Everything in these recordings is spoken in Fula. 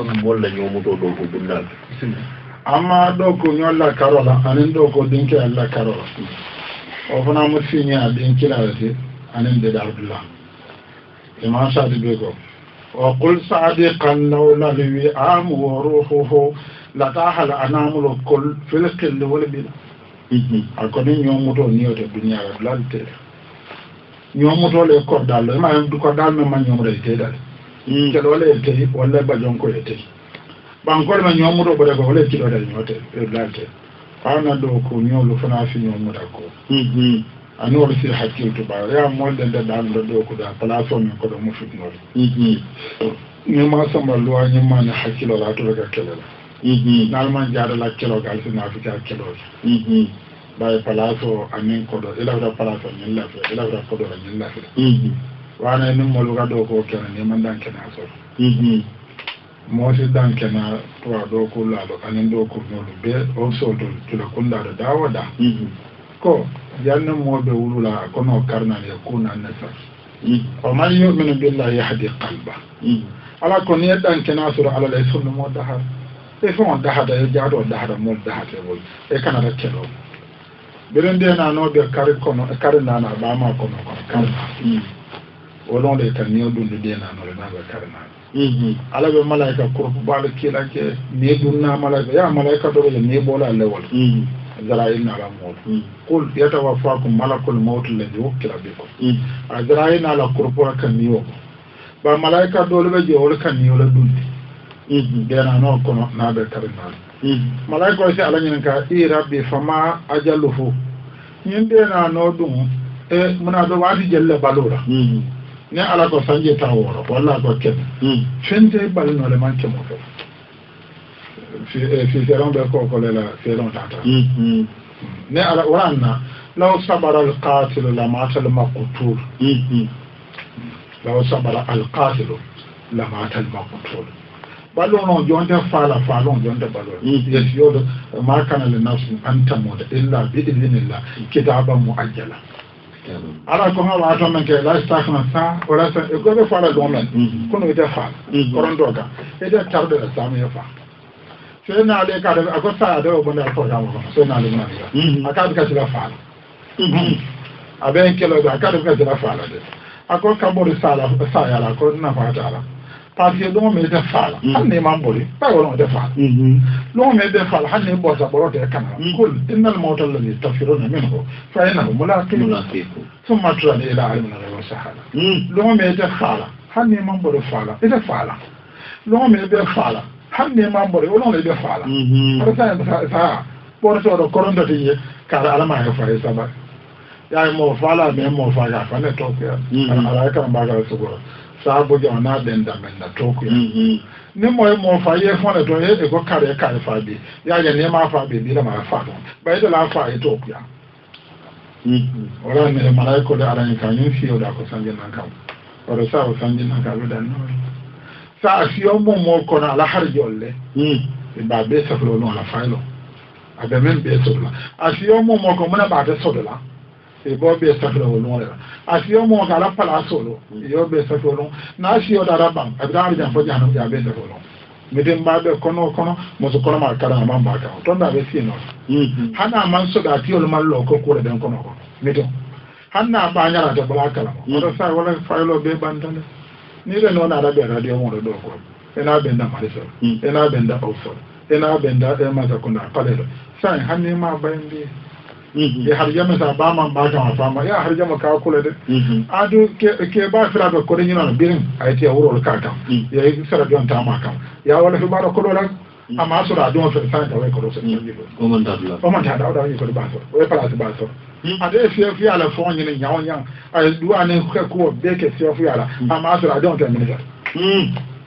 on bolla nyomuto do ko bundal amma do ko nyolla karola anen do ko dinke alla karola o fana mo sinya dinki la te anen de dardullah imam sadi be ko wa qul sadiqan lawla li am wa ruhuhu la tahal anamul kul fil qil wal bil akoni nyomuto niyote dunya lalte nyomuto le kordal ma du kordal me ma nyomre te dal ke dole te wala ba jonko te bankol ma nyomuto bode ko wala kilo dal nyote lalte ana do ko nyolu fana fi nyomuta ko ani wala si hakki to ba ya mo den da dal do ko da place on ko do mo fi no ni ma sama lo ani ma na hakki lo la to ga kelo nal man jaada la kelo gal si na fi ka kelo bay palaaso anin ko do ilawta palaaso ni la fe ilawta ko do ni la fe wana ni mo lu ga do ko ken ni man dan ken aso mo si dan ken to do ko la do anin do ko no be o so do to la kunda da dawada ko yanna mo be wulula ko no karna ne ko na nasa o man yu'minu billahi yahdi qalba ala ko ni dan ken aso ala la sunna mo dahar e fon dahada e jaado dahada mo dahata wol e kana da kelo berende na no de kare kono kare na na ba ma kono kare wolon de tan niyo dundu de na no le na ba kare na ala be malaika kurbu bal kila ke ne dunna malaika ya malaika do le ne bola lewol azrail na la mot qul yatawaffakum malakul maut alladhi wukila bikum azrail na la kurbu kan niyo ba malaika do le be jewol kan niyo la dundi de na no kono na be kare na malaika si ala nyen ka i rabbi fama ajaluhu nyinde na no dum e muna do wadi jelle balura ne ala ko sanje taworo walla ko ken fente balno le manke mo fe fi seron be ko ko la seron tata ne ala waranna law sabara al qatil la mata al maqtul law sabara al qatil la mata al maqtul balon jonte fala falon jonte balon yes yodo ma kana le nafsu anta moda illa bi idhnillah kitaban muajjala ala ko ma wato men ke la stakna sa wala sa e ko be fala do men kono ite fala koron doga e de tarde la samu ya fa se na ale ka da ko sa da o banda ko ga mo se na le na aka ka sila fala aben kelo da aka ka sila fala de ako kabori sala sa ya la ko na fa ta la parce que l'homme est fala hanne mambori pa wala de fala l'homme est fala hanne bota borote kana kul innal mawta alladhi tafiruna minhu fa innahu mulaqikum thumma turani ila alimina wa sahala l'homme est fala hanne mambori fala est fala l'homme est fala hanne mambori wala de fala ara sa porto do koronda tiye kala alama ya fa saba ya mo fala me mo fa ya fa ne to ya ala ka mbaga sugoro sabo jona den da men na toku ne mo fa ye fon le to e ko kare fa bi ya ne ma fa bi la ma fa don ba ida la fa e toku ya ora ne malaiko da aran kan yin fiyo da ko sanje nan kam ora sa o sanje nan kam da no sa fiyo mo ko na la har jolle e ba be sa flo no la fa lo abe men be so la a fiyo mo ko mo na ba de so la e bo be sa flo no la asiyo mo kala pala solo yo be sa solo na asiyo da rabam abdar jan fo janu ya be sa solo midin ba be kono mo so kono ma kara ma ba ka to da be sino hana man so da tiyo man lo ko ko den kono ko midin hanna ba nyara da bala kala mo do sa wala faylo be bandale ni le no na da be radio mo do ko ena be nda mari so ena be nda awso ena be nda e ma ta ko na pale sai hanne ma ba ndi e harjama sa ba man ba ta fa ma ya harjama ka kula de adu ke ba fira be ko ni non birin ay ti wuro ka ta ya yi sara don ta ma kan ya wala fi ba ko do la amma so da don fa sa ta wai ko so ni o man ta da ni ko ba so o pa la ba so ade fi ala fo ni nyawo nyang ay duwa ne ko be ke fi ala amma so da don ta ni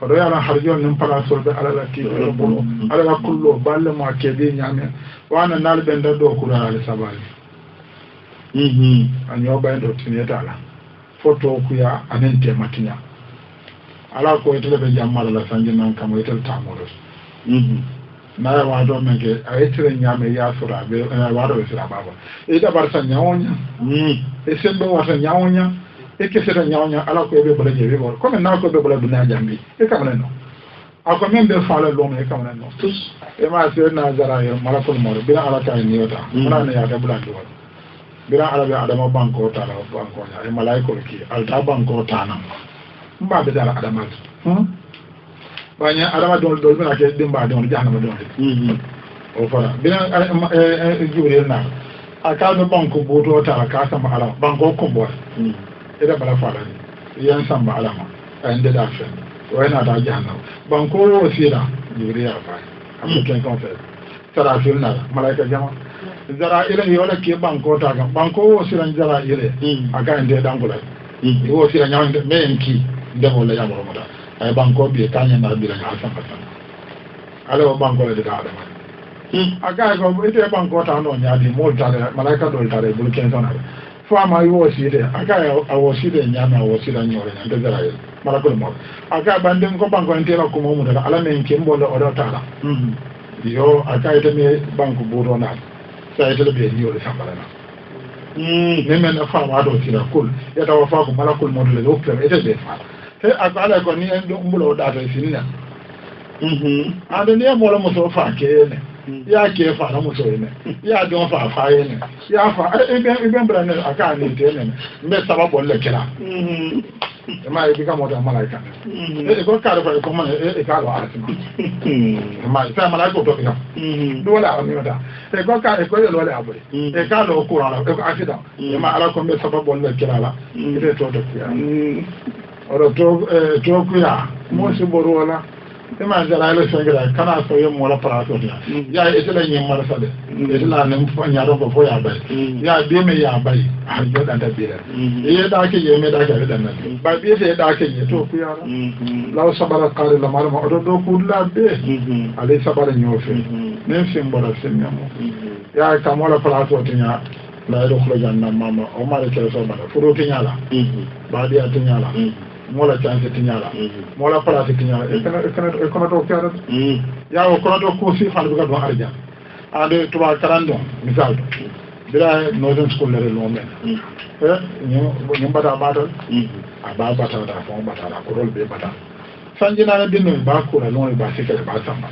oɗo yaran har joni nin palasolɓe alala tiɗo bono alala kullo balle ma keeɗi ñamen wana nal ɓe nder ɗo kurarale sabali a ñoɓayn ɗo tiniyetala foto kuya anen tematiña ala ko yetele ɓe jammalala sanji nan kam yetel tamoɗos naye waɗo men ke a yettire ñaame yasora ɓe waɗo ɓe sira baba e ɗaɓar sa ñawoña e semɓe wata ñawoña e keseta ñawoña ala ko ɓe ɓola jeewi ɓor comme na ko ɓe ɓola duna jambi e kamane no ako men be faala lo me kamana no tous e ma se na zara yo malakul mawd bila ala ka ni yota mana ne ya da bulandi wala bila ala be adama banko ta la banko nya e malaiko ki alta banko ta na mba be dara adama banya adama dol mina ke dimba don jahannama don o fara bila jibril na aka be banko boto ta ka sama ala banko ko bo ida bala fara yan samba ala ma ande da fen wayna da jahannama banko wasira jibril ya fa amma ken kon fe tara filna malaika jama zara ile yola ke banko ta ga banko wasira zara ile aka ande dangula wo sira nyawande menki ndemo la yamoro mata ay banko bi kanya na bi la asan patan ala banko le da adama aga ko ite banko ta no nyaadi mo tare malaika do tare bul ken sana fa ma yo sire aga a wo sire nyama wo sire nyore na de zara malakul mo aga bandem ko banko entera ko mo da ala men ke mbo o do tala yo aga ite me banko buro na sa ite be yo le sambala na men na fa ma do sira kul ya da wa fa ko malakul mo le o klem ite be fa he akala ko ni en do mbulo data sinna ande ni mo la mo so fa ke ne ya ke fa na mo so ne ya do fa fa ne ya fa e bra ne aka ni te ne mbe sababu le kira ma e bika mo da malaika e ko ka fa ko man e ka lo asima ma sa malaika to ka do la ni da e ko ka e ko lo le abure e ka lo ko ala e ko asida e ma ala ko mbe sababu le kira la ite to ya oro to kuya mo se boru wala e ma jara ile sengira kana so yo mo la parato ya e tele nyi mara sade e tele na mfa nya do ko ya bai ya bi me ya bai a yo da da bira e da ke ye me da ke da na ba bi se da ke ye to kuya la sabara qari la mara mo do ku la be ale sabara nyofe nem simbora senyamo ya ka mo la parato tinya la do khlo janna mama o mara ke so bala furo tinya la ba dia tinya la mola chance tinyala mola place tinyala e kana to kara ya o kono to ko si fal buga do arja ade tuba karando misal bila northern school le lo men ñu bata batal aba bata da fon bata la ko rol be bata sanjina na dinno ba ko la no ba sekere ba samba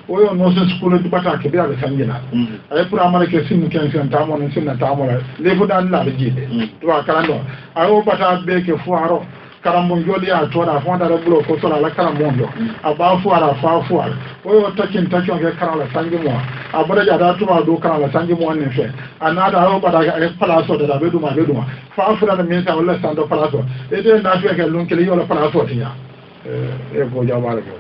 o yo northern school di bata ke bila sanjina ay pour amara ke sin ken sen tamo non sin na tamo le fu dan la jide tuba karando ayo bata be ke fuaro karambo joli a toda fonda da bulo ko tola la karambo ndo aba fuara fa fuara o yo takin ke karala sangi mo abada jada tuma do karala sangi mo ne fe anada o bada ga palaso da be duma fa fuara da min sa wala sando palaso e de na fe ke lunkele yo la palaso tinya e ko jawara ko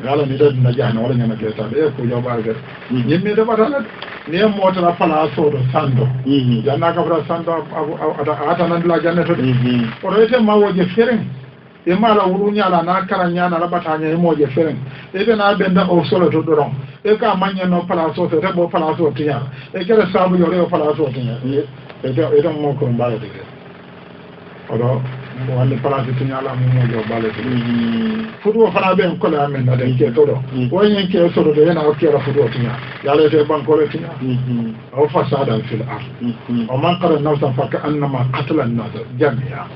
yalla ni da na jahna wala nyama ke ta e ko jawara ko nyimmi da batala ni mota na palaso do sando janna ka fra sando ata nan la janna to o rete ma woje feren e mala wurunya la na karanya na rabatanya e moje feren e be na benda o solo to doron e ka manya no palaso to rebo palaso tiya e kere sabu yo rebo palaso tiya e do mo ko mbale de odo wani palaso tiya la mo moje mbale de fudu fana be ko la men na de ke to do woni ke solo de na o ke ra fudu tiya yalla te banko le tiya o fasada fil ard o man qara nafsan fa ka annama qatala an-nas jami'a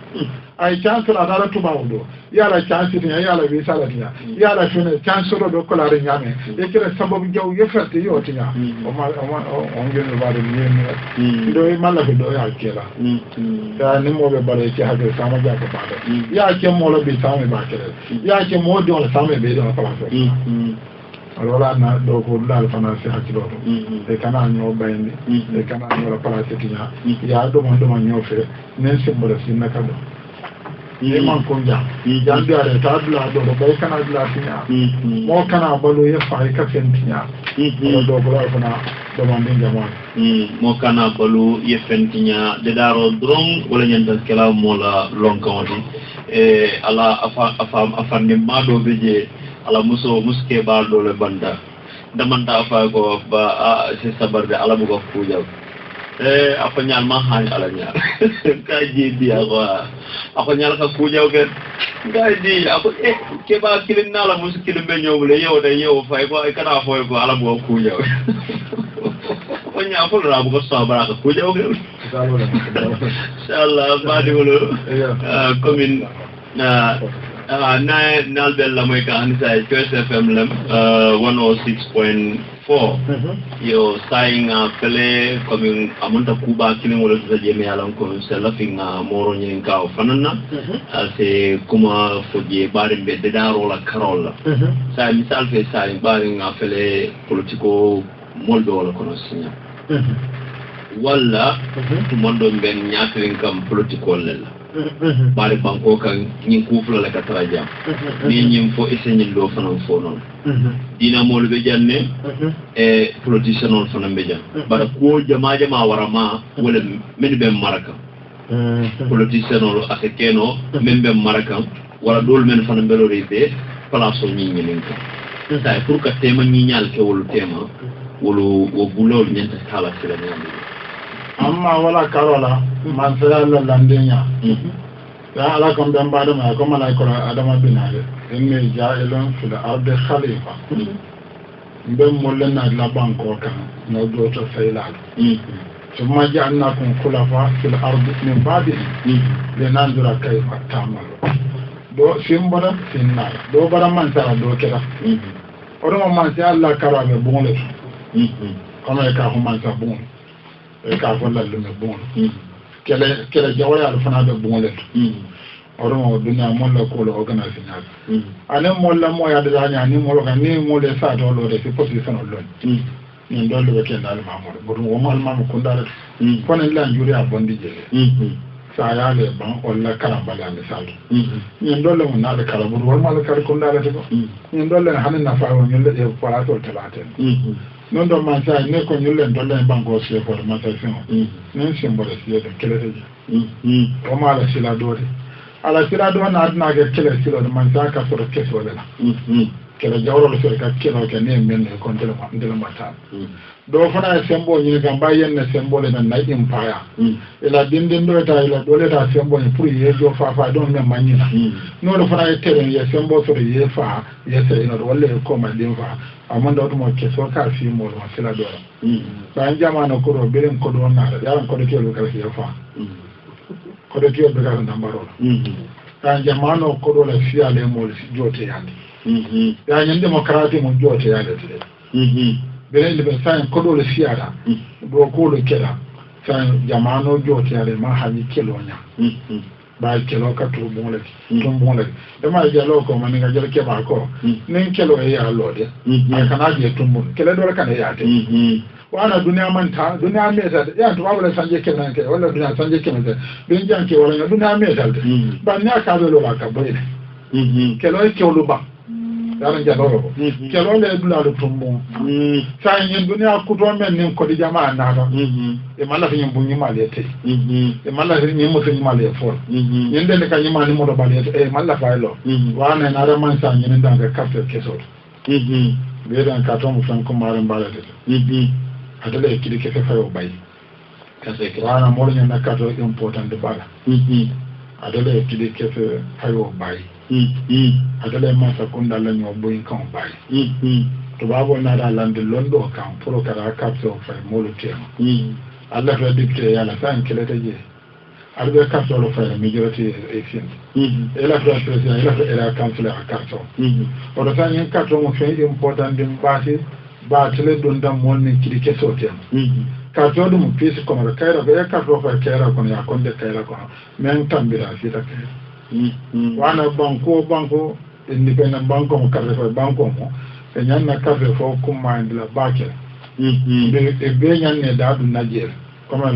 ay chance la dara tuba wudo yala chance tiya yala bi sala tiya yala fene chance do ko la re nyame e kire sababu jaw yeferte yo tiya o ma on ngene ba de ni do e mala do ya kela ya ni mo be bare ci hade sama ja ko ba ya ke mo lo bi sama ba kere ya ke mo do la sama be do la so alors na do ko dal fana ci hakilo do e kana nyo bayndi e kana nyo la pala tiya ya do mo nyo fe nen simbara sinna kado ni man ko jandi are ta dula do bay kana dula tinya mo kana balu ye fa ka fentinya do ko fana do man din jama mo kana balu ye fentinya de daro dron wala nyanda kala mo la lonkawti e ala afa ne mado beje ala muske ba do le banda damanta afa ko ba se sabarde ala bu ko fujaw apa nyal ma han ala nyal ka ji dia ako nyal ka kujaw ke gaidi ako ke ba kilin na la muskil be nyobule yow de yow fay ko ay kana foy ko ala bu kujaw ko nya ko ra bu ko sabara ka kujaw ke inshallah ba di wolo commune Nal Bella Moika Hansa Choice FM 106.4. Yo saying Pele coming Amonta Kuba killing all the Jemmy Alam Selafing Moro Ninka Fanana as a Kuma for the Barin Bedarola Carola. Say himself is saying Baring Afele political Moldo Conosina. Walla to Mondo Ben Yakin come political. Bari banko kan ni kufla la katraja ni nyim fo esenyi do fanan fo non dina mol be janne e politician fanan be jan bara ko jama warama wala men be maraka politician africaino men be maraka wala dol men fanan be lori be place ni nyilinka tay pour ka tema ni nyal ke wolu tema wolu wo bulol nyanta kala sila nyambi amma wala karola man sala landenya ya ala kom ben bada ma ko mala ko adama binale inni ja'ilun fil ardi khalifa ben mollena la banko kan no do to faylal thumma ja'alnakum khulafa fil ardi min ba'di linanzura kayfa ta'malu do simbara sinna do bara man sala do kera odo man sala Allah karabe bonle comme ka man sa bon e ka folla le me bon kele jawaya al fana be bon le oro dunya mon la ko lo organisation ane mon la mo ya de nya ni mo lo kan ni mo le sa do lo de ci position lo ni do lo ke dal ma mo bo mo mal ma ko ndal ko ne la njuri a bondi je sa ya le ban o la kala bala mi sa ni do lo mo na le kala bo wal mal kala ko ndal te ko ni do le hanin na fa wo ni le e para to talate non do man sa ne ko nyulle dolle banko se for matation nen simbole se de kele o mala sila dore ala sila do na adna ga kele sila do man sa ka soro keso le la kele jawro le se ka kelo ke ne men ko ndele mata do fana sembo ni ga bayen ne sembole na impaya ila dindin do ta ila dole ta sembo ni pour ye jo fa don me manina no do fana tere ye sembo so ye fa ye se ino wala ko ma din fa amanda do mo keso ka fi mo ma sila do ba jamana ko do belen ko do na yaran ko do kelo ka fi fa ko do kelo be ka ndambaro ba jamana ko do la fi ale mo jote yandi ya nyen demokrati mo jote yandi belen le sa ko do le fiara do ko le kela sa jamano jote yale ma haji kelo nya ba kelo ka to bon le e ma jalo ko man nga jalo ke ba ko nen kelo e ya lode kana je tumbu kelo do kana ya te wana duniya man ta duniya me ta ya to wala sanje kenan ke wala duniya sanje kenan ke bin jan ke wala duniya me ta ba nya ka do ba ka boye kelo e kelo ba yaran jalo kelo le dula do tumbu sa yin duniya ku do men nin ko di jama'a na ba e mala fi yin bunyi male te e mala fi yin mo fi male for yin de ka yin mani mo do bale e mala fa lo wa na na ra man sa yin dan ka carte keso be dan ka to mo fan ko maran bale te adala e kidi ke fa yo bay ka se ke wa na mo yin na ka to important de bala adala e kidi ke fa yo bay adala ma sa kunda la nyo boyin kan bay to babo na da lande londo kan pro kara kapso fa mo lo tema Allah fa dicté yalla san kele taje albe kapso lo fa majority e fin e la fa president e la fa era councilor a kapso o do san yin kapso mo fe important din basi ba tele don dam mon ni kidi ke sotem kapso dum pisi kono da kayra be kapso fa kayra kono ya konde kayra kono men tambira fi ta wana banko independent banko mo kare fa banko mo e nyanna kare fo kuma ndila bakel e be nyanne da du najer comme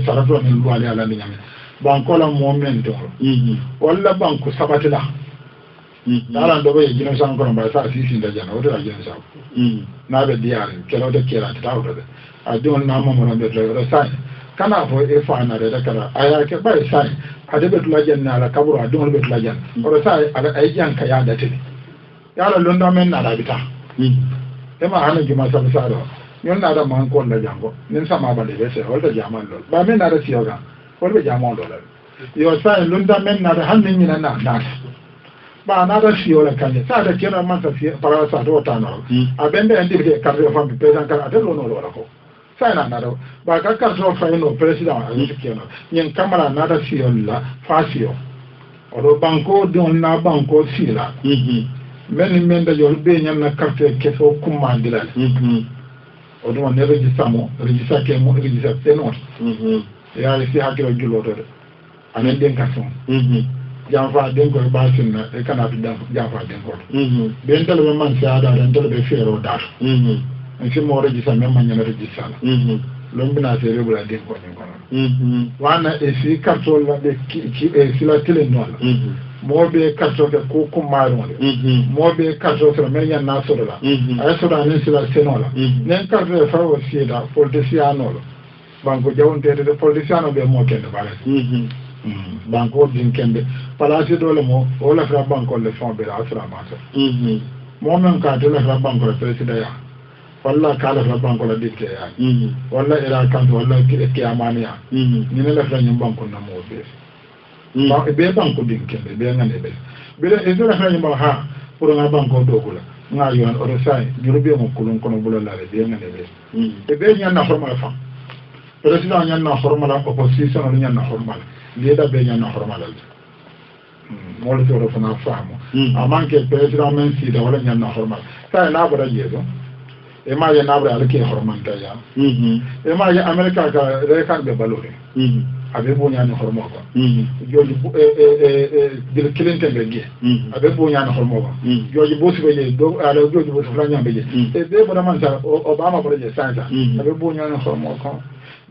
sarato ni luali ala ni nyame banko la momento wala banko sabatila dala ndo be jino san kono ba sa sisi nda jana o da jino sa na be diare kelo de kera ta o de a don na mo mo de do sa kana fo e fa na de kala aya ke ba sa ade betula janna ala kaburu adon betula janna o sa ala ay janka ya date ya la londa men na rabita e ma hanu juma sa sa do nyon na da man ko la jango nin sama ba de se o da jaman lo ba men na da siyoga ko be jamon do la yo sa londa men na da hanin ni na ba na da siyola kanje sa da kira man sa para sa do ta no abende andi be karre fa be pesan kala de lo no lo ko sai na nado ba ka karto fa no president a yake kenan yin kamara na da siyon la fasio oɗo banko don na banko sila men da yol be ñanna carte keso kummandilal oɗuma ne registre ke mo registre tenot yaari si hakkilo jullotode anen den kason janfa den koye basinna e kanatu janfa den koto ɓen tele ɓe man si aɗaɗa en tele ɓe feero dato simo registre men mañana registre ala lombina se rebula den koñen kono wana e si cartol la ɓe sila tele noon moɓe cartoke ko kummaɗumde moɓe cartoke men ñanna sodola ay soda nen sila senola nen cartoke fawo siida politicien-nolo banque jawontede de politicien-o ɓe mo kende balade banque o din kende place dole mo o lafira banque olle fond ɓeɗa assuramata momen ka to lafira banque ole président ya walla ka lafira banque ola ɗitte yaani walla era kanto walla kiyamaniya ñine lafira ñum banque namoo ɓe ɓe banque ɗin kende ɓe ngane ɓe ɓeɗe e sera firañuma ha pour nga banque o dogula nga yon oto sa juruɓe mo kulun kono bulolare ɓe ngane ɓe e ɓe ñanna hormala fan président ñanna hormala opposition oɗo ñanna hormala liɗa ɓe ñanna hormalalde mole toɗo fana faamo a manque président men siida walla ñanna hormala sa e naɓoɗa jeeɗo e maje naɓre ala ke hormanta ya e maje amérique ka rekanɓe balori aɓe ɓuñani hormo ko jooji dil kilinteɓe guiye aɓe ɓuñani hormo ko jooji bosuɓe je aɗa jooji bosu flañamɓe je e ɓe ɓoɗaman sa obama ɓoɗa je sansa aɓe ɓuñani hormo ko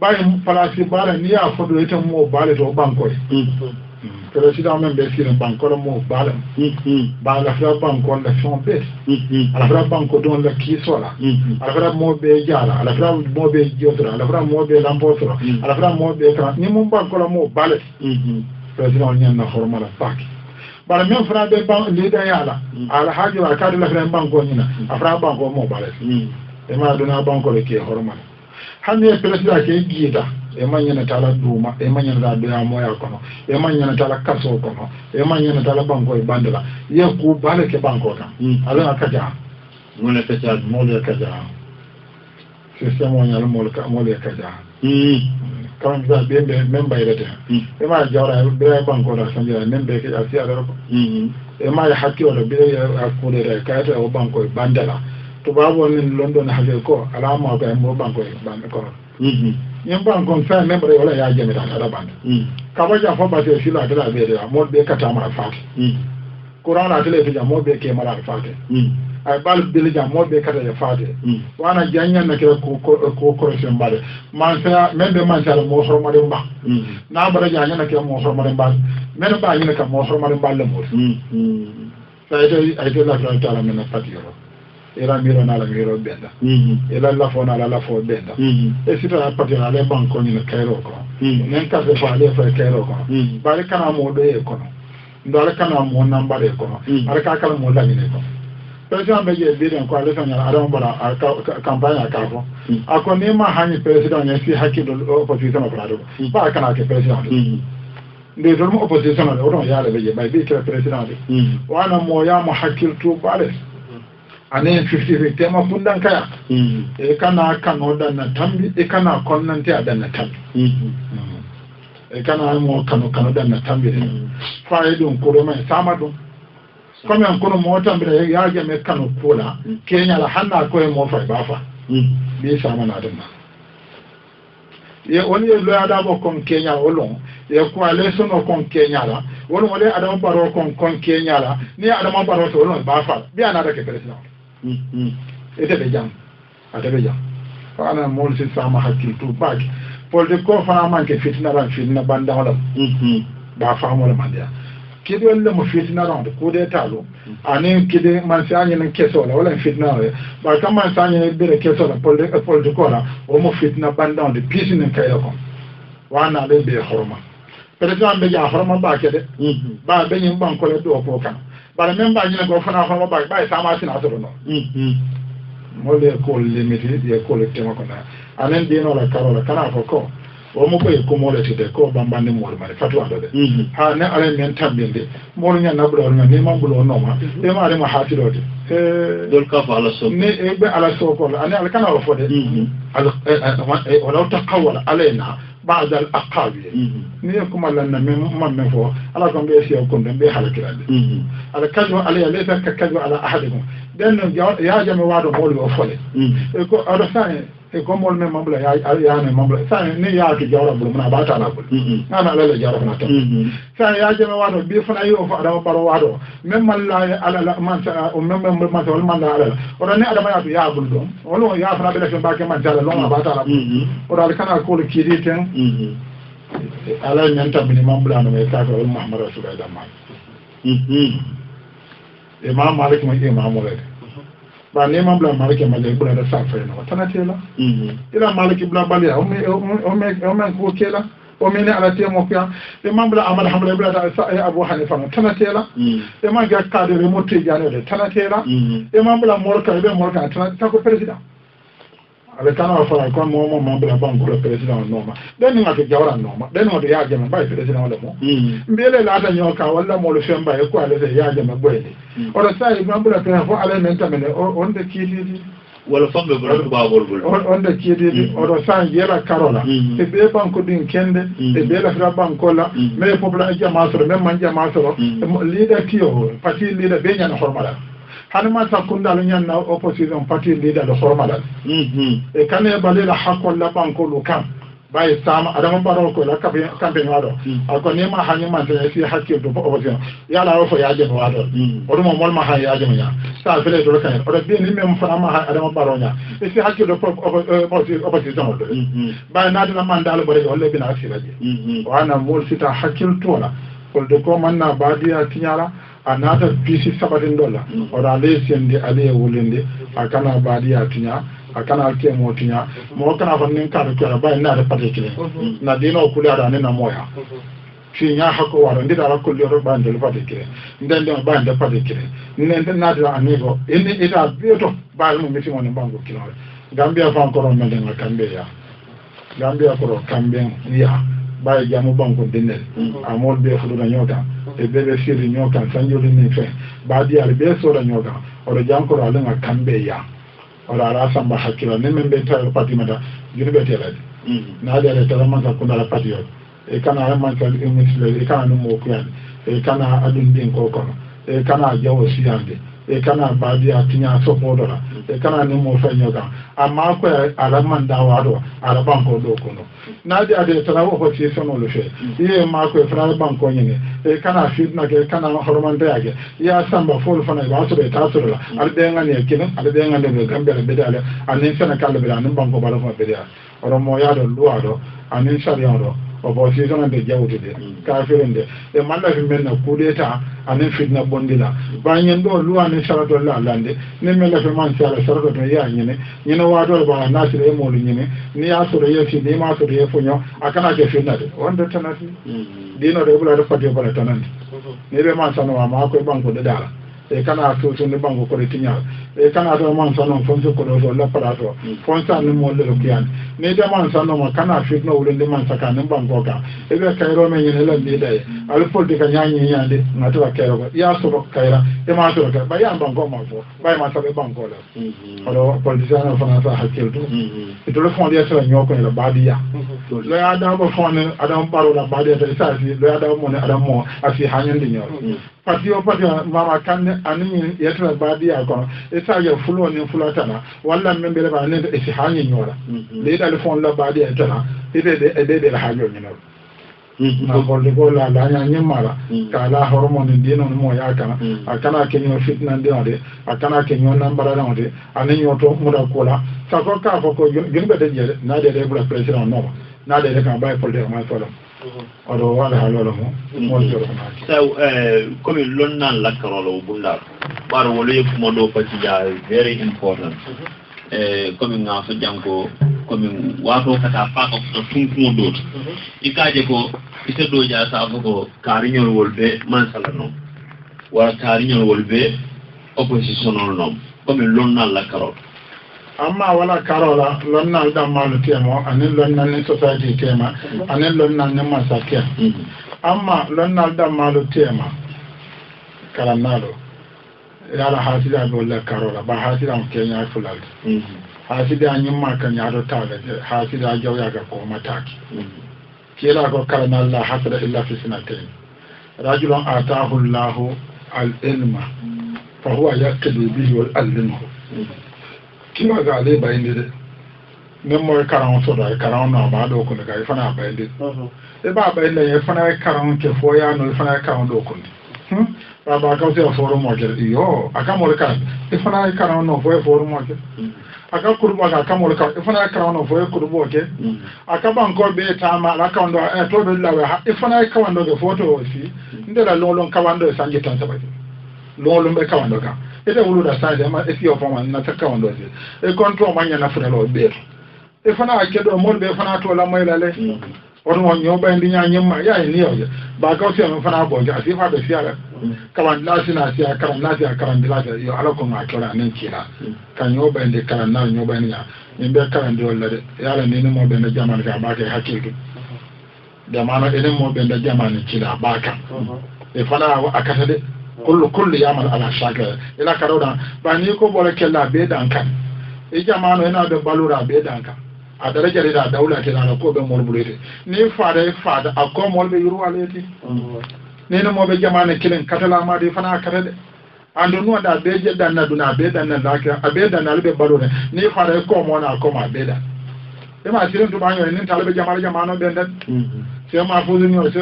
ɓawi place baale ni ya foɗo eten mo baale to ɓankoye président men ɓe sino banque la mo baala baala fira banque on la fon ɓeete ala fira banque don la kiisola ala fira moɓe jaala ala fira moɓe jotora ala fira moɓe lamposoro ala fira moɓe kan ni mum banque la mo baalete président ñanna hormala baake bara même fana ɓe liɗa yaala ala haajora kade la fira banque o ñina a fira banque o mo baalete e ma dona banque le ke hormala hanni e président ke jiida e mañanatala duuma e mañanata doya moya kono e mañanatala kaso kono e mañanatala banque e bandela ye ku baale ke banque o tan alana kaja mole kaja système o ñal mole kaja kam sa ɓe même mbayrete e ma jawra ɓe banque o ɗa sanjira même ɓe keƴa si aɗa ko e ma hakki oɗo ɓe hakkuɗere kayata o banque e bandela tubabu on london hakke ko alama ko e mo banque e bande kono ñin banque on sa membre wala ya jamita aɗa bande kabaja fo bate sila atela ɓeede moɗo ɓe katamara faate courant la télé fija moɗo ɓe kemalaɗa faate ay ɓaal bili jam moɗo ɓe kataje faate wana jaññanna kira ko correction mbaɗe mansa men ɓe mansala mo hormade mba na mbaɗa jañanna kira mo hormade mbaɗe men ɓa ñina kam mo hormade mballe moɗi sa ayte lafira tala men patiyoro ira miro na la miro benda ila lafo na la lafo benda e sita a patira ale banko ni kairo ko nen ka se fa ale fa kairo ko bari kana mo do e kono ndo ale kana mo namba de kono ale ka kala mo la ni ko president be je bidan ko ale sanya adam bara campagne aka ko ako ne ma hani president ne si hakkido opposition ko rado ba kana ke president nde to mo opposition o don yaale be je bay bi ke president wana mo ya mo hakkiltu bale ane 50 tema fundan kaya e kana kano danna tambi e kana konnante a danna tambi e kana mo kano danna tambi faye ɗum koɗo men sama ɗum comme en kono mo tambira yaje me kano kula keñala hanna koye mo fay ba fa ɓi samana danna ye woni ye loyada bo kon keñala olon ye ko ale sono kon keñala woni wole adama baro kon keñala ni adama baro to olon ba fa bi anada ke président ete ɓe jam ate ɓe jam fana mol si sama hakkil tu baake politique ko fana manque fitinaran fitina bandaolam ba famola mandeya kiɗi welle mo fitinarande kuuɗe talo ani kiɗi man si añinen kesola wala fitinare ɓa kam man si añinen ɓire kesola politique ola omo fitina bandaode piisinen kayra kon wana ɗe ɓe horma président ɓe ja horma ɓake de ɓa ɓeñin ɓankole ɗo ko kan bara même ba ñine ko fana horma ɓake ɓa sama sina soɗo noon mole école limiti école tema ko na anen ɗinola karola kana fo ko omo koye komoletede ko bambande moole mane fatu ando de ha ne alen men tambinde moolu ñan naɓuɗo nga ni mambulo noma e maarima haatiɗode dol kafo ala so ni ɓe ala sokol ani ala kana o fode walaw taqawwala alayna بعد الأقابل نيكم لنا من فوق على كم بيسيركم بحالك على كذب عليه ليس ككذب على أحدكم لأنه يا جماعة وادو مول وفله يكو أرسل يكو مول من مبلغ يا مبلغ ثاني نياك جارب من بعد على كل أنا لا جارب ناتم ثاني يا جماعة وادو بيفنا يوم فأنا برو وادو ممن لا على من وممن من سوى من لا على وراني أنا ما يبي يا بلدهم ولو يا فنا بلش باكي من جال لون بعد على كل وراني كنا أقول كيريتين على ننتم من مبلغ أنا ميكافر محمد رسول الله ما Imam Malik ma Imam Malik ba ne Imam Malik ma le bula da safa no tanatela ila Malik ibn Bali o me ko kela o me ne ala temo kya Imam Ahmad Hanbali bula da Abu Hanifa tanatela Imam ga kadere motti jane de tanatela Imam Morka be Morka tanata ko president ale kana fara ko mo mambla banko le president noma den nga ke jawra noma den ngo ya jama bay president wala mo mbele la ta nyoka wala mo le femba e ko ale ya jama boyde o da sai mambla pe fo ale men tamene on de kiti wala fambe bro ba bolbol on de kiti o do sai yela karola e be banko din kende e be la fra banko la me popula jama so même man jama so leader tiyo parti leader be nyana hormala hanima sakunda lu nyanna opposition party leader le hormala e kane balela hakko la banko lu kam bay sama adama baro ko la campagne wado ko ne ma hanima te fi hakke do opposition yala fo yaaje no wado o dum mol ma ha yaaje nya sa fele do kan o de ni mem fa ma ha adama baro nya e fi hakke do opposition do bay na dina mandal bare wala bina asilaje wana mol sita hakkil tola ko de ko manna badiya tinyara anata pisi $7 ora le sende ale wulinde akana badiya tinya akana temo tinya mo kana fannin ka da ba ina da patikile na dino kula da ne na moya tinya hako waro ndida ra kulli ro ba ndel patikile ndende ba ndel patikile ndende na da anigo inni ida bioto ba mu miti mo ne bango kilo Gambia fa encore men nga kambe ya Gambia ko kambe ya ba jamu banko dinel amol be fulu na nyota e bebe siri nyoka sanjoli ni fe ba di al be so da nyoka o do jankoro ala nga kambe ya o ala samba hakira ne men be tar patima da jini be tela na da le tala man ka kuna la patio e kana man ka emisle e kana no mo kuyan e kana adun din ko kono e kana jawo siyande e kana ba di atinya so modola e kana ni mo fa nyoka amma ko ala man da wado ala banko do kono na di ade tala ko ci sono le fe ye ma ko fra banko nyene e kana fitna ke kana hormante yake ya samba fol fana ba so be ta so la al be ngani kino al be ngani be gambe be dale anin sana kala be anin banko bala ko be dia oro mo ya do luwa do anin sharia do opposition ande jawtude kafirinde e manda fi menna kudeta anen fitna bondila banyen do luwane sarato la lande ne mela fe man sala sarato to ya nyene nyene wado ba nasire e molu nyene ni ya so re fi ni ma so re fonyo akana ke fitna de wonde tanati dino de bula de fati bala tanandi ne be man sanu ma ko banko de dala e kana to so ne banko ko de tinya e kana to man sanu fonso ko do la parato fonsa ne mo le kian ne da man sanu ma kana fitna wulinde man saka ne banko ka e be kayro me nyene la bi dai al polti ka nyanyi nyande ngatu ka kayro ya so kayra e ma so ka ba ya banko ma fo ba ma sa be banko la oro politician fa sa hakil to e to le fond ya sa nyoko la badia lo ya da ba fond adam baro la badia ta sa si lo ya da mo ne adam mo asi hanyen di nyoro patio mama kan ani yetra badia ko e sa ya fulo ni fulatana walla membele ba ne e si hanyen nyora le da le fond la badia ta ede la hajo nyoro na bolde ko la nya nyamala kala hormone dino mo ya kana akana kenyo fitna ndode akana kenyo nambara ndode anenyo to muda kola sako ka ko gimbe de jere na de bula president no na de ka bay polde ma solo odo wala halolo mo joro na so comme lonnan la karolo bunda baro wolo yef mo do pati ja very important comme nga so janko comme wato kata fa ko tun do ikaje ko ise do ja sa ko kariñol wolbe man sala non wala kariñol wolbe opposition non comme lonnal la karol amma wala karola lonnal da malu temo anen lonnal ni society tema anen lonnal ni masakia amma lonnal da malu tema karanalo yala hasida do la karola ba hasida on kenya fulal hasida nyimma kan ya do taga hasida jawya ga ko mataki كلا كرم الله حسد إلا في سنتين رجل آتاه الله العلم فهو يقتدي به ويعلمه كما قال لي بين نمو كرام صدا كرام نعبادو كن كاي فنا بين إبا بين يفنا كرام كفويا نو يفنا كرام دو كن baba ka se foro mo ke yo aka mo ka ifana ka no fo foro mo ke aka kurbo aka mo ka ifana ka no fo kurbo ke aka ban ko be ta ma la ka ndo to be la ha ifana ka ndo ke foto si ndela lolon ka ndo sanje tan sabati lolon be ka ndo ka ite wulu da sanje ma e fi o fama na ta ka ndo si e kontro ma nya na fura lo be ifana ke do mo be fana to la mo la le oto mo nyoba ndi nya nyemma ya ni yo ba ka se mo fana bo ja si fa be fiala kawan lasi na siya karan lasi a karan dilasi yo ala ko ma kira nin kila kan yo ba inde karan na yo ba ni ya in be karan di wala de yala ni mo be na jamani ka ba ka hakiki da mana ene mo be na jamani kila ba ka e fana akata de kullu yamal ala shaka ila karoda ba ni ko bole kella be dan kan e jamano ina da balura be dan kan a darajar da daula ke na ko be mo bulete ni fada akko mo be yuru aleti nene mo be jamane kilen katala ma di fana katade ando no da be je dan na duna be dan na laka abe dan na be balone ni fare ko mo na ko ma be da e ma sirin to banyo ni talbe jamano be dan se ma fu ni se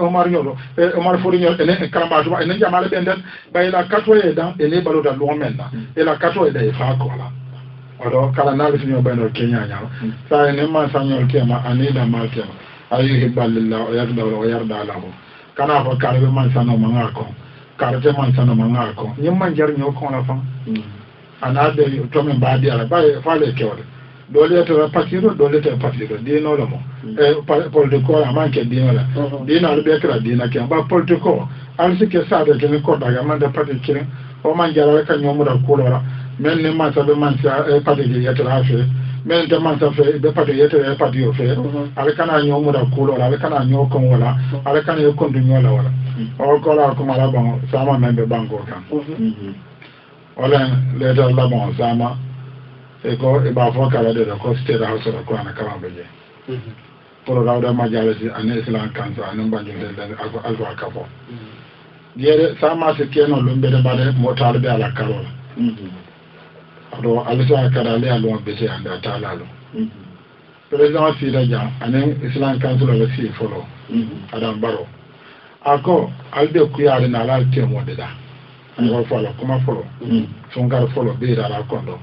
Omar nyolo Omar fu ni ne karamba to ne jamale be dan bay la katwa e dan e ne balo da lo men na e la katwa e da e fa ko la odo kala na bi ni be no Kenya nya sa ne ma sanyo tema ani da ma tema ayu hibbalillah wa yarda wa yarda lahu kana fo karbe man sano manga ko karbe man sano manga ko nyim man jar nyo ko la fa ana de to men ba di ala ba fa le kewde dole to patiro di no lo mo pol de ko ama ke di no la di na be kra di na ke ba pol de ko al se ke sa de ke ko daga man de pati kire o man jara ka nyomu da ko la men ne ma sa be man sa pati de yatra fe men te man sa fe be pati yatra pati yo fe ala kana nyomu da ko la ala kana nyoko wala ala kana yo kondu nyola wala o ko la ko mala bon sama men be banko kan wala le da la bon sama e ko e ba fo kala de ko state house ko ana kala be je pour rawda majalisi an islam kanso an banjo de alfa kafo yere sama se keno lumbe de bade mo talbe ala karola ado alisa kada le alo be se anda talalo président sida ja an islam kanso le si folo adam baro ako alde kuyare na la temo de da an ko folo kuma folo songar folo be da la kondo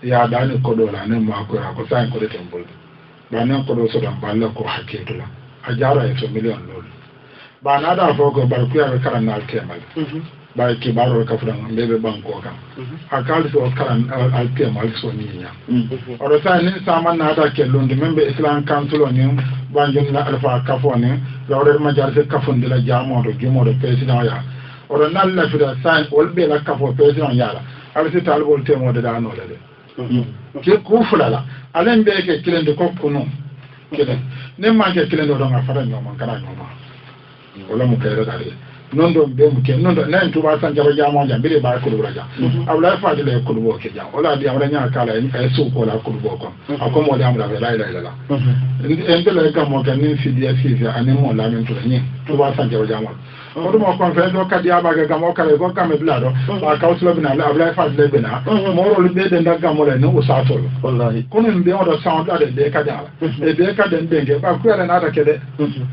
ya dani kodo la ne mo akora ko sai ko de temple ba nan kodo so dan balle ko haketula a jara e so million lol ba na da fo ko bar kuya be karan na temal ba ki baro ka fudan bebe banko kan akal so karan al temal so ni nya oro sai ni sama na da ke londi membe islam council ni banjum na alfa kafo ni lawre ma jar se kafon de la jamo do gimo do president ya oro nan la fida sai ol be la kafo president ya la al se talbol temo de da no le ke ku fulala alen be ke kilen de kokkuno kilen ne ma ke kilen do nga fara nyoma kala nyoma wala mu kayra dare non do be mu ke non do nan tuba san jaro jamo jam bire ba ko raja awla fa de le ko bo ke jam wala di awla nya kala en ay su ko la ko bo ko akom mo am la la la en de le gamo kan ni fi dia fi ani mo la men to ni tuba san jaro jamo o mo kon fe do kadi abaga gamo kala ko kam blado ba kawslo bina la awla fa de bina mo ro lu be de gamo le no usato wallahi kono mbe o do sound ade de kada e de kada ndenge ba ku ala na da kede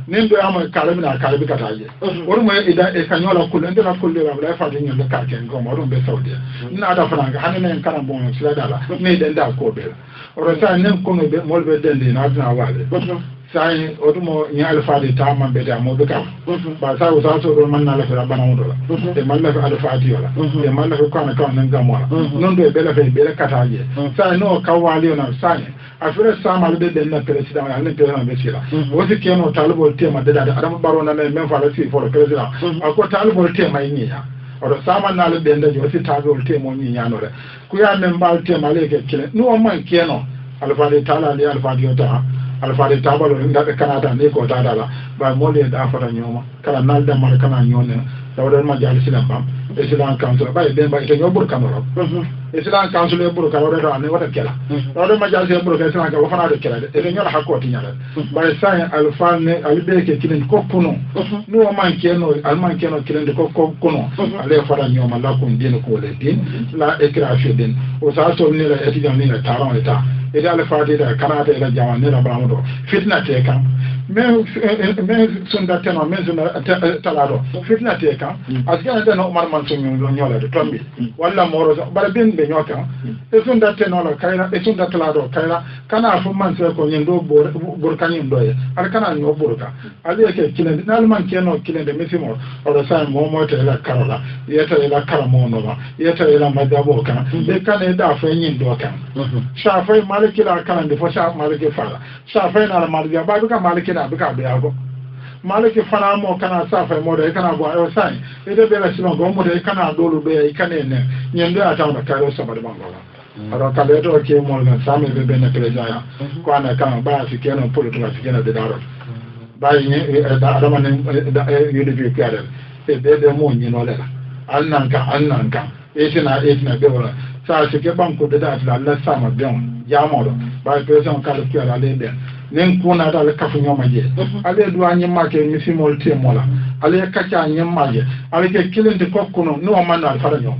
nin do am kala bina kala bi kata je o mo ida e kanyola kul ndela kul de awla fa de nyol ka ken ko mo do be saudi na da franga hanene en karam bon sila dala ne de nda ko be o ro sa nen kono be mo be de na na wale sai odumo ni alfa de tama be da mo be kam ba sa o sa so do man na la fera bana mo do la e man la alfa ati wala e man la ko na kan nan gamo la non do be la fe be la kataje sai no kawali na sai afere sama de de na president na ne president be sila o si keno talbo tema de da adam baro na men fa la si for president ako talbo tema ni ya o sama na le benda jo si talbo tema ni ya no re ku ya men bal tema le ke kile no man keno alfa de tala le alfa de ta alfaade tabalo ndaɓe kanata ni ko dadala ɓa mooli e ɗa fota ñooma kala naldemmal kana ñoone tawɗen majjali silan bam e silan council ɓaye ɓen mbayi to ño ɓuur kanoro e silan council e ɓuur kanore to anne wata kela tawɗen majjali sila ɓuur ka silan ka wo fanade kela de eto ñola hakko tiñaɗen ɓaye sae alfane aliɓeke kilende ko kuno ni o mankeno almankeno kilende ko kuno ale fota ñooma lakkun dine ko wole din la écrafie din o sa solnila étudiant ni le taron état ede ala faadida kanata ela jama nira baramu ɗo fitnate kan mais sunda teno mais sunda tala ɗo fitnate kan askene ɗeno umar man suño ñolede tombi walla moro bara bin ɓe ño kan e sunda tenola kayra e sunda tala ɗo kayra kana fo man se ko ñin ɗo ɓurkañin ɗoye aɗa kana ño ɓurka aliye ke kilende nalman keno kilende misimo oɗo sa momoyta ela karola yeta ela karamonoma yeta ela madabo kan ɓe kane ɗa fo ñin ɗo kan safay maliki la kalande fo sa maliki fala safay na la maliki ba bi ka maliki na bi ka be ago maliki fana mo kana safay mo de kana go ayo sai ede be la sima go mo de kana dolu be kanene nyendo ata na karo sama de bangola aro kale to ke mo na same be be na preja ko ana kana ba fi keno polo to fi keno de daro ba ni da adama ne yude bi kare e de mo nyino le annanka etina be wala sa se ke banko de da la sama bien jamoɗo ɓawi président kala kuyaɗa ale ɓen nen kunata ale kafu ñomaje ale duwa ñimmake mi simol temola ale kacca ñimmaje ale ke kilindi kokkuno ni o manno ale fata ñoom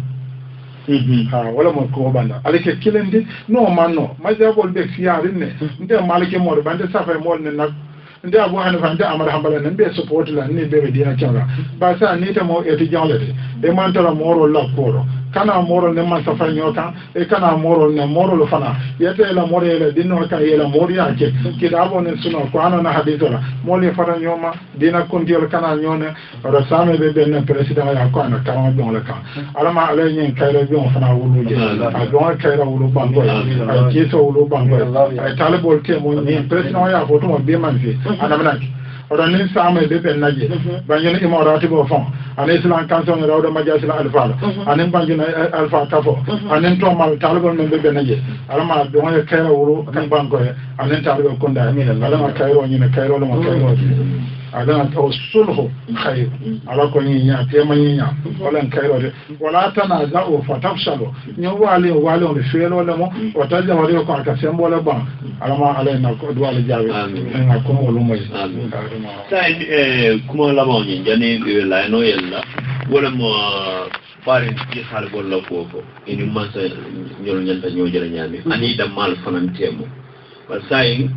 ha wala mo ko banda ale ke kilindi ni o manno majabol ɓe siyarin ne nde malike moɗo ɓande safay mol ne nak nde abou hanifa nde amadou hambala ne mbiye support la ni ɓeɓe dina kenga ba sa ni temo étudiant lete e mantara morol lakkoɗo kana morol ne man safay ñokan e kana morol ne morol fana yete la moro yele dinno kan yela moro yake kidabo ne suno ko anana haditola moli fata ñoma dina kondiol kana ñone ro same be ben président ya ko ana karam don le kan alama alay ñen kayro bi on fana wuluje a don kayro wulu bango ay kiso wulu bango ay talibol te mo ni président ya foto mo be man fi anamnaki oɗon nin saama e ɓeɓe najje bañino imorati bo fond ana islam canson rawde majasila alpha la anin bañino alpha kafo anin tomal talibol men ɓeɓe najje alama ɗoye kayra wuro kan bankoye anin talibol konda alama kayro ñine kayrolema kayroji adana taw sulhu khayr ala ko ñiña tema ñiña walan kayrode wala tanaza'u fatafshalu ñu wali on feelole mo o tajja wari ko aka sembole ban alama alayna ko duwala jawe en ko mo lumoy sai kuma lama ñi jani la no yella wala mo farin ci xal bol la fofo ini man sa ñol ñanta ñoo jëra ñami ani da mal fanan temo ba sai